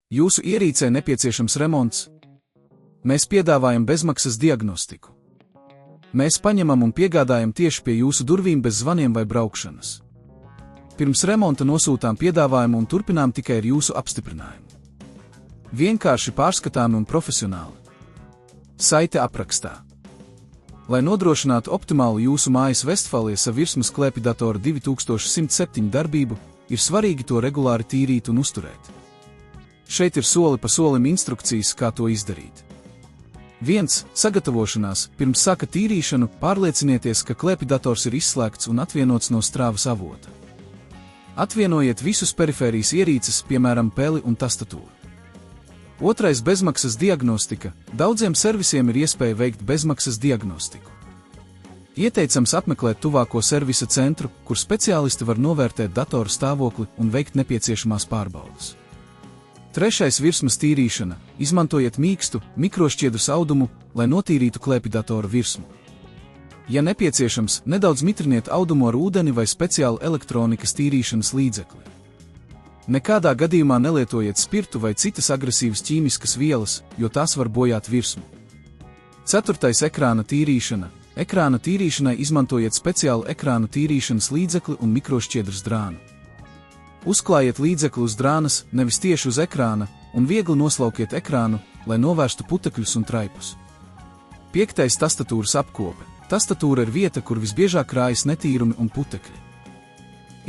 Jūsu ierīcē nepieciešams remonts? Mēs piedāvājam bezmaksas diagnostiku. Mēs paņemam un piegādājam tieši pie jūsu durvīm bez zvaniem vai braukšanas. Pirms remonta nosūtām piedāvājumu un turpinām tikai ar jūsu apstiprinājumu. Vienkārši pārskatāmi un profesionāli. Saite aprakstā. Lai nodrošinātu optimālu jūsu mājas Vestfāliesa virsmas klēpjdatoru 2107 darbību, ir svarīgi to regulāri tīrīt un uzturēt. Šeit ir soli pa solim instrukcijas, kā to izdarīt. 1. Sagatavošanās. Pirms sākat tīrīšanu, pārliecinieties, ka klēpjdators ir izslēgts un atvienots no strāvas avota. Atvienojiet visus perifērijas ierīces, piemēram, peli un tastatūru. 2. Bezmaksas diagnostika. Daudziem servisiem ir iespēja veikt bezmaksas diagnostiku. Ieteicams apmeklēt tuvāko servisa centru, kur speciālisti var novērtēt datoru stāvokli un veikt nepieciešamās pārbaudes. 3. Virsmas tīrīšana. Izmantojiet mīkstu, mikrošķiedrus audumu, lai notīrītu klēpjdatoru virsmu. Ja nepieciešams, nedaudz mitriniet audumu ar ūdeni vai speciālu elektronikas tīrīšanas līdzekli. Nekādā gadījumā nelietojiet spirtu vai citas agresīvas ķīmiskas vielas, jo tās var bojāt virsmu. 4. Ekrāna tīrīšana. Ekrāna tīrīšanai izmantojiet speciālu ekrānu tīrīšanas līdzekli un mikrošķiedras drānu. Uzklājiet līdzekli uz drānas, nevis tieši uz ekrāna, un viegli noslaukiet ekrānu, lai novērstu putekļus un traipus. 5. Tastatūras apkope. Tastatūra ir vieta, kur visbiežāk krājas netīrumi un putekļi.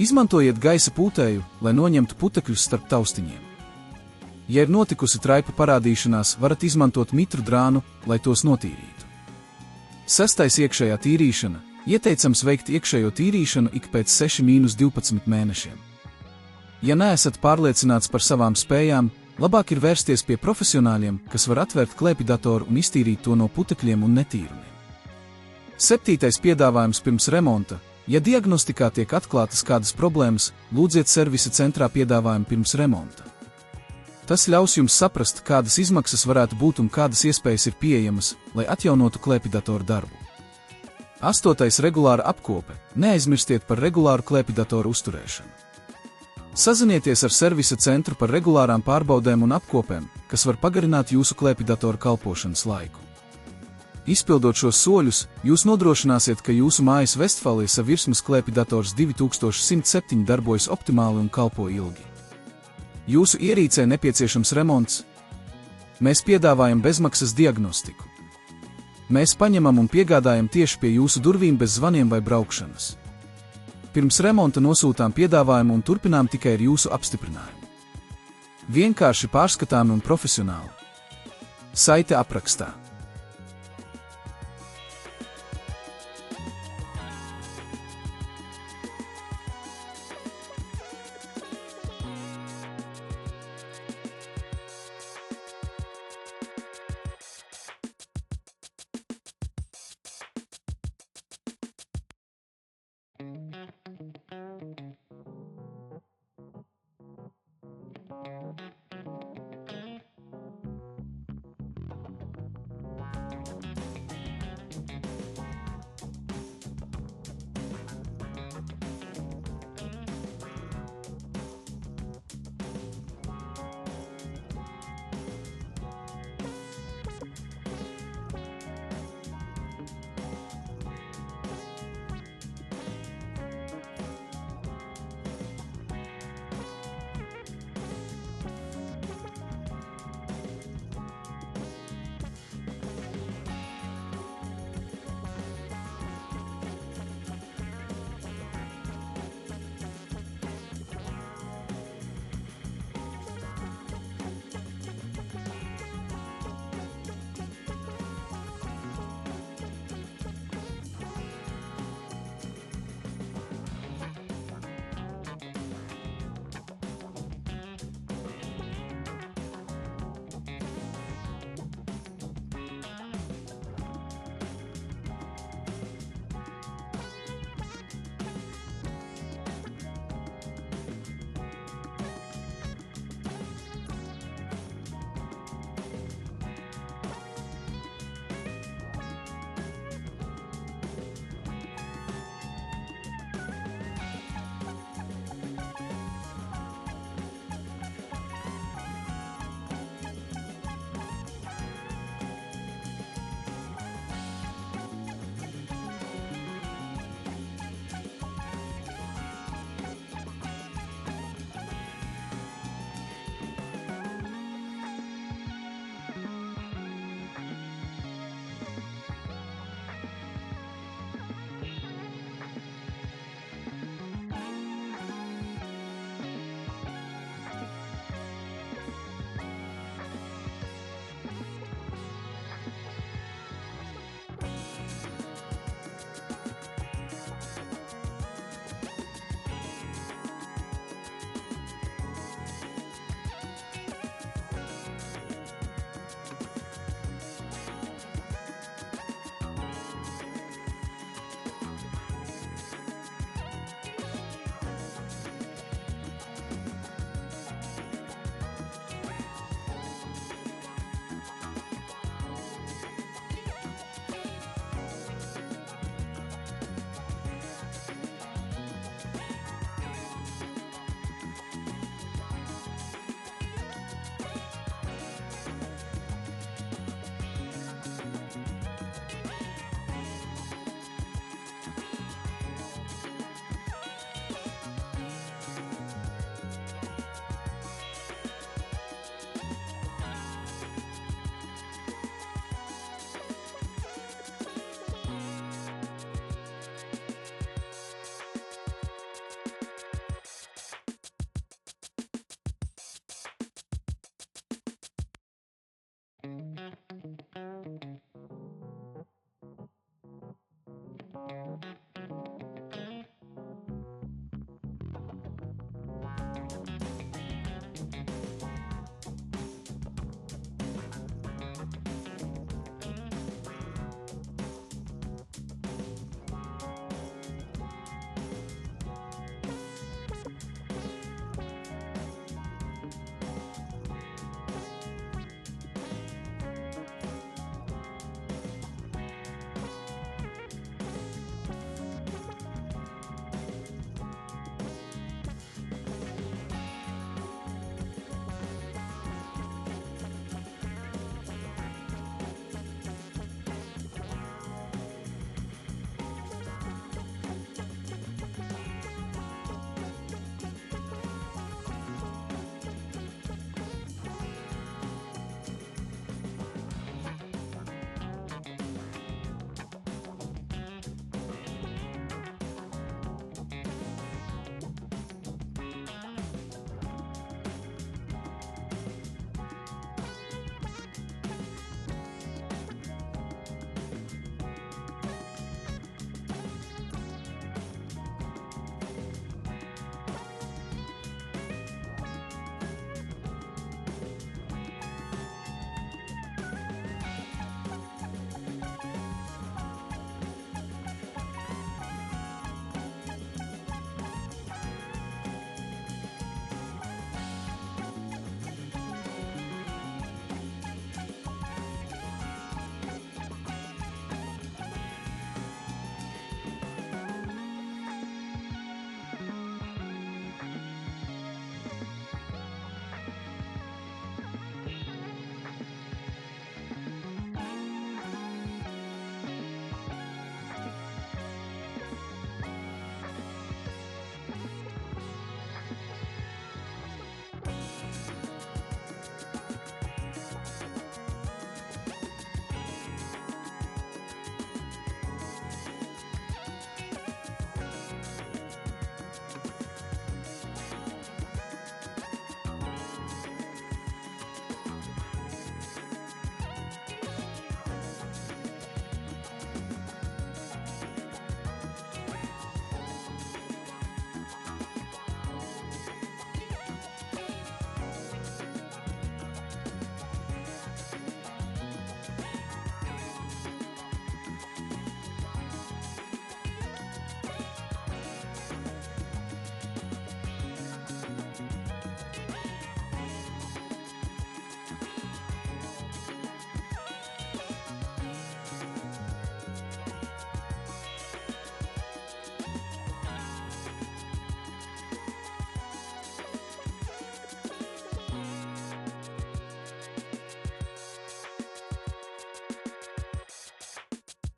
Izmantojiet gaisa pūtēju, lai noņemtu putekļus starp taustiņiem. Ja ir notikusi traipu parādīšanās, varat izmantot mitru drānu, lai tos notīrītu. 6. Iekšējā tīrīšana. Ieteicams veikt iekšējo tīrīšanu ik pēc 6–12 mēnešiem. Ja neesat pārliecināts par savām spējām, labāk ir vērsties pie profesionāļiem, kas var atvērt klēpjdatoru un iztīrīt to no putekļiem un netīrumiem. 7. Piedāvājums pirms remonta. Ja diagnostikā tiek atklātas kādas problēmas, lūdziet servisa centrā piedāvājumu pirms remonta. Tas ļaus jums saprast, kādas izmaksas varētu būt un kādas iespējas ir pieejamas, lai atjaunotu klēpjdatoru darbu. 8. Regulāra apkope. Neaizmirstiet par regulāru klēpjdatoru uzturēšanu. Sazinieties ar servisa centru par regulārām pārbaudēm un apkopēm, kas var pagarināt jūsu klēpjdatoru kalpošanas laiku. Izpildot šos soļus, jūs nodrošināsiet, ka jūsu mājas Vestfāliesa virsmas klēpjdators 2107 darbojas optimāli un kalpo ilgi. Jūsu ierīcē nepieciešams remonts? Mēs piedāvājam bezmaksas diagnostiku. Mēs paņemam un piegādājam tieši pie jūsu durvīm bez zvaniem vai braukšanas. Pirms remonta nosūtām piedāvājumu un turpinām tikai ar jūsu apstiprinājumu. Vienkārši pārskatāmi un profesionāli. Saite aprakstā.